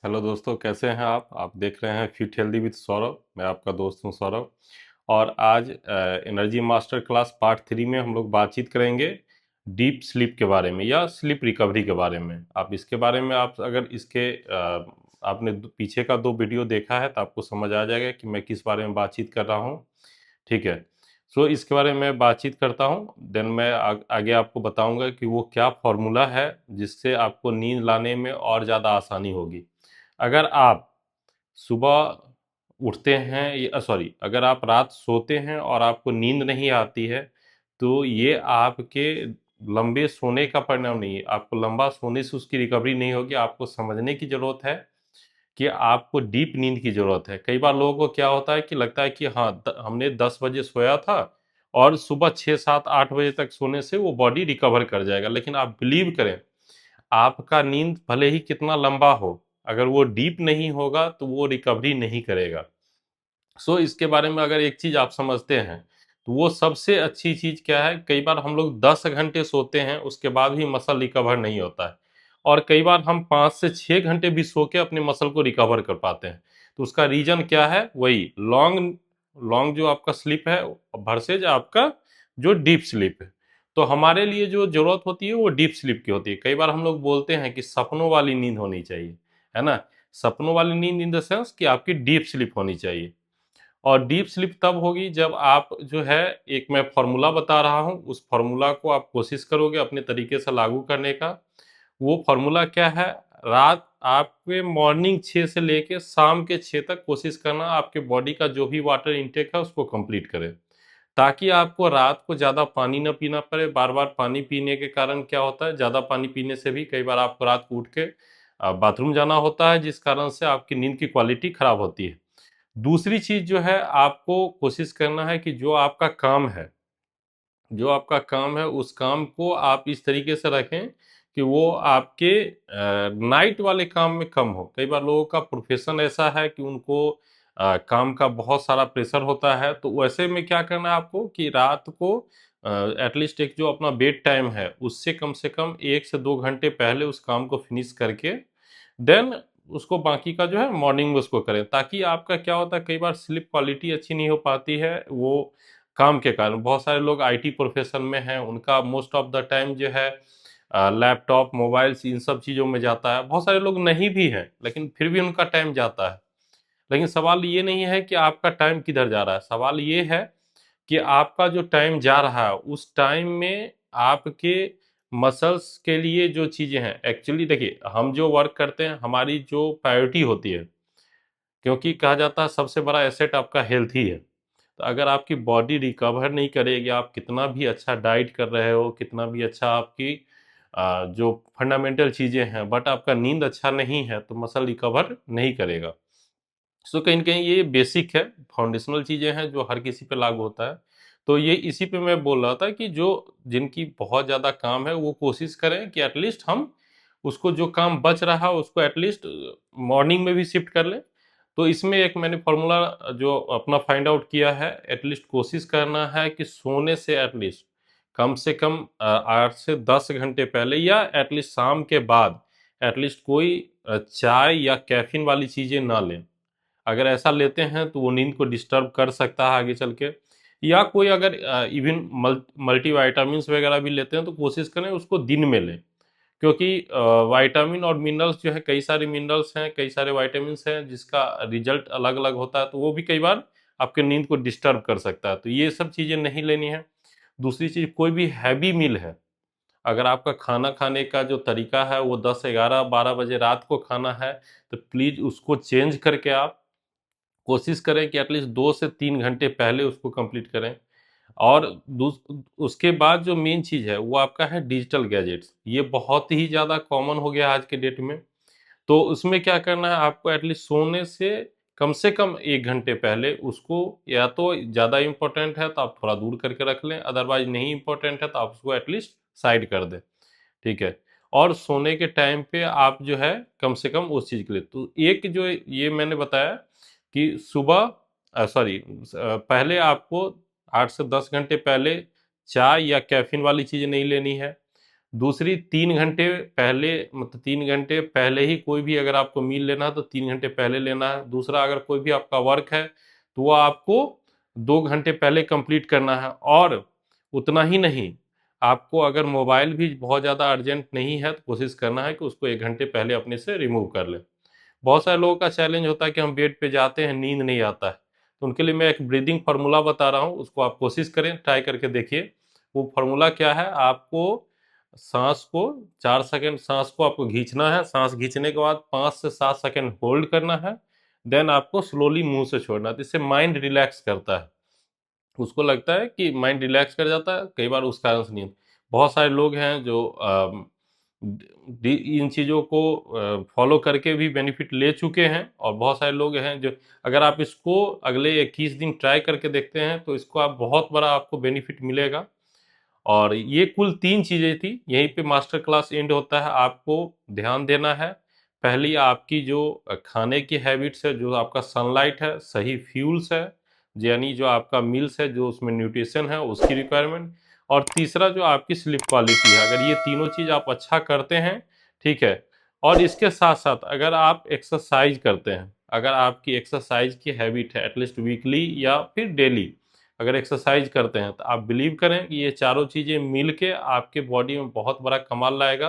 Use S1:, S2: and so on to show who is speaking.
S1: Hello दोस्तों, कैसे हैं आप देख रहे हैं फिट हेल्दी विद सौरभ। मैं आपका दोस्त हूं सौरभ। और आज एनर्जी मास्टर क्लास पार्ट 3 में हम लोग बातचीत करेंगे डीप स्लीप के बारे में या स्लीप रिकवरी के बारे में। आप इसके बारे में आप अगर इसके आपने पीछे का 2 वीडियो देखा है तो आपको समझ आ जाएगा कि मैं किस बारे में बातचीत कर रहा हूं। ठीक है। सो इसके बारे में बातचीत करता हूं, देन मैं आगे आपको बताऊंगा कि वो क्या फॉर्मूला है जिससे आपको नींद लाने में और ज़्यादा आसानी होगी। अगर आप सुबह उठते हैं या सॉरी, अगर आप रात सोते हैं और आपको नींद नहीं आती है तो ये आपके लंबे सोने का परिणाम नहीं है। आपको लंबा सोने से उसकी रिकवरी नहीं होगी। आपको समझने की ज़रूरत है कि आपको डीप नींद की ज़रूरत है। कई बार लोगों को क्या होता है कि लगता है कि हाँ, हमने 10 बजे सोया था और सुबह 6, 7, 8 बजे तक सोने से वो बॉडी रिकवर कर जाएगा। लेकिन आप बिलीव करें, आपका नींद भले ही कितना लंबा हो, अगर वो डीप नहीं होगा तो वो रिकवरी नहीं करेगा। इसके बारे में अगर एक चीज़ आप समझते हैं तो वो सबसे अच्छी चीज़ क्या है। कई बार हम लोग 10 घंटे सोते हैं, उसके बाद भी मसल रिकवर नहीं होता है। और कई बार हम 5 से 6 घंटे भी सो के अपने मसल को रिकवर कर पाते हैं। तो उसका रीजन क्या है? वही लॉन्ग लॉन्ग जो आपका स्लीप है वर्सेज आपका जो डीप स्लीप है। तो हमारे लिए जो जरूरत होती है वो डीप स्लीप की होती है। कई बार हम लोग बोलते हैं कि सपनों वाली नींद होनी चाहिए, है ना। सपनों वाली नींद इन द सेंस कि आपकी डीप स्लीप होनी चाहिए। और डीप स्लीप तब होगी जब आप जो है, एक मैं फॉर्मूला बता रहा हूँ, उस फॉर्मूला को आप कोशिश करोगे अपने तरीके से लागू करने का। वो फॉर्मूला क्या है? रात आपके मॉर्निंग 6 से लेके शाम के 6 तक कोशिश करना आपके बॉडी का जो भी वाटर इनटेक है उसको कंप्लीट करे, ताकि आपको रात को ज़्यादा पानी ना पीना पड़े। बार बार पानी पीने के कारण क्या होता है, ज़्यादा पानी पीने से भी कई बार आपको रात को उठ के बाथरूम जाना होता है, जिस कारण से आपकी नींद की क्वालिटी खराब होती है। दूसरी चीज़ जो है, आपको कोशिश करना है कि जो आपका काम है उस काम को आप इस तरीके से रखें कि वो आपके नाइट वाले काम में कम हो। कई बार लोगों का प्रोफेशन ऐसा है कि उनको काम का बहुत सारा प्रेशर होता है, तो वैसे में क्या करना है आपको कि रात को एटलीस्ट एक जो अपना बेड टाइम है उससे कम से कम 1 से 2 घंटे पहले उस काम को फिनिश करके देन उसको बाकी का जो है मॉर्निंग में उसको करें, ताकि आपका क्या होता है, कई बार स्लीप क्वालिटी अच्छी नहीं हो पाती है वो काम के कारण। बहुत सारे लोग आईटी प्रोफेशन में हैं, उनका मोस्ट ऑफ द टाइम जो है लैपटॉप, मोबाइल्स इन सब चीज़ों में जाता है। बहुत सारे लोग नहीं भी हैं लेकिन फिर भी उनका टाइम जाता है। लेकिन सवाल ये नहीं है कि आपका टाइम किधर जा रहा है, सवाल ये है कि आपका जो टाइम जा रहा है उस टाइम में आपके मसल्स के लिए जो चीज़ें हैं, एक्चुअली देखिए हम जो वर्क करते हैं हमारी जो प्रायोरिटी होती है, क्योंकि कहा जाता है सबसे बड़ा एसेट आपका हेल्थ ही है। तो अगर आपकी बॉडी रिकवर नहीं करेगी, आप कितना भी अच्छा डाइट कर रहे हो, कितना भी अच्छा आपकी जो फंडामेंटल चीज़ें हैं, बट आपका नींद अच्छा नहीं है तो मसल रिकवर नहीं करेगा। कहीं न कहीं ये बेसिक है, फाउंडेशनल चीज़ें हैं जो हर किसी पे लागू होता है। तो ये इसी पे मैं बोल रहा था कि जो जिनकी बहुत ज़्यादा काम है वो कोशिश करें कि एटलीस्ट हम उसको जो काम बच रहा है उसको एटलीस्ट मॉर्निंग में भी शिफ्ट कर लें। तो इसमें एक मैंने फ़ॉर्मूला जो अपना फाइंड आउट किया है, एटलीस्ट कोशिश करना है कि सोने से कम 8 से 10 घंटे पहले या एटलीस्ट शाम के बाद एटलीस्ट कोई चाय या कैफ़ीन वाली चीज़ें ना लें। अगर ऐसा लेते हैं तो वो नींद को डिस्टर्ब कर सकता है आगे चल के। या कोई अगर इवन मल्टीविटामिन्स वगैरह भी लेते हैं तो कोशिश करें उसको दिन में लें, क्योंकि विटामिन और मिनरल्स जो है, कई सारे मिनरल्स हैं, कई सारे विटामिन्स हैं जिसका रिजल्ट अलग अलग होता है, तो वो भी कई बार आपके नींद को डिस्टर्ब कर सकता है। तो ये सब चीज़ें नहीं लेनी है। दूसरी चीज़, कोई भी हैवी मील है, अगर आपका खाना खाने का जो तरीका है वो 10, 11, 12 बजे रात को खाना है, तो प्लीज़ उसको चेंज करके आप कोशिश करें कि एटलीस्ट 2 से 3 घंटे पहले उसको कंप्लीट करें। और दूस उसके बाद जो मेन चीज़ है वो आपका है डिजिटल गैजेट्स। ये बहुत ही ज़्यादा कॉमन हो गया आज के डेट में। तो उसमें क्या करना है आपको, एटलीस्ट सोने से कम 1 घंटे पहले उसको, या तो ज़्यादा इम्पोर्टेंट है तो आप थोड़ा दूर करके रख लें, अदरवाइज़ नहीं इम्पोर्टेंट है तो आप उसको एटलीस्ट साइड कर दें, ठीक है? और सोने के टाइम पे आप जो है कम से कम उस चीज़ के लिए, तो एक जो ये मैंने बताया कि सुबह पहले आपको 8 से 10 घंटे पहले चाय या कैफ़ीन वाली चीज़ें नहीं लेनी है। दूसरी 3 घंटे पहले, मतलब 3 घंटे पहले ही कोई भी अगर आपको मील लेना है तो 3 घंटे पहले लेना है। दूसरा, अगर कोई भी आपका वर्क है तो वो आपको 2 घंटे पहले कंप्लीट करना है। और उतना ही नहीं, आपको अगर मोबाइल भी बहुत ज़्यादा अर्जेंट नहीं है तो कोशिश करना है कि उसको 1 घंटे पहले अपने से रिमूव कर लें। बहुत सारे लोगों का चैलेंज होता है कि हम बेड पे जाते हैं, नींद नहीं आता है, तो उनके लिए मैं एक ब्रीदिंग फार्मूला बता रहा हूँ, उसको आप कोशिश करें, ट्राई करके देखिए। वो फार्मूला क्या है, आपको सांस को 4 सेकंड सांस को आपको खींचना है, सांस खींचने के बाद 5 से 7 सेकंड होल्ड करना है, देन आपको स्लोली मुंह से छोड़ना है। तो इससे माइंड रिलैक्स करता है, उसको लगता है कि माइंड रिलैक्स कर जाता है, कई बार उस कारण से नींद। बहुत सारे लोग हैं जो इन चीज़ों को फॉलो करके भी बेनिफिट ले चुके हैं, और बहुत सारे लोग हैं जो, अगर आप इसको अगले 21 दिन ट्राई करके देखते हैं तो इसको आप बहुत बड़ा आपको बेनिफिट मिलेगा। और ये कुल 3 चीज़ें थी, यहीं पे मास्टर क्लास एंड होता है। आपको ध्यान देना है, पहली आपकी जो खाने की हैबिट्स है, जो आपका सनलाइट है, सही फ्यूल्स है, यानी जो आपका मील्स है, जो उसमें न्यूट्रिशन है उसकी रिक्वायरमेंट, और तीसरा जो आपकी स्लीप क्वालिटी है। अगर ये तीनों चीज़ आप अच्छा करते हैं, ठीक है, और इसके साथ साथ अगर आप एक्सरसाइज करते हैं, अगर आपकी एक्सरसाइज की हैबिट है एटलीस्ट वीकली या फिर डेली अगर एक्सरसाइज करते हैं, तो आप बिलीव करें कि ये चारों चीज़ें मिल के आपके बॉडी में बहुत बड़ा कमाल लाएगा।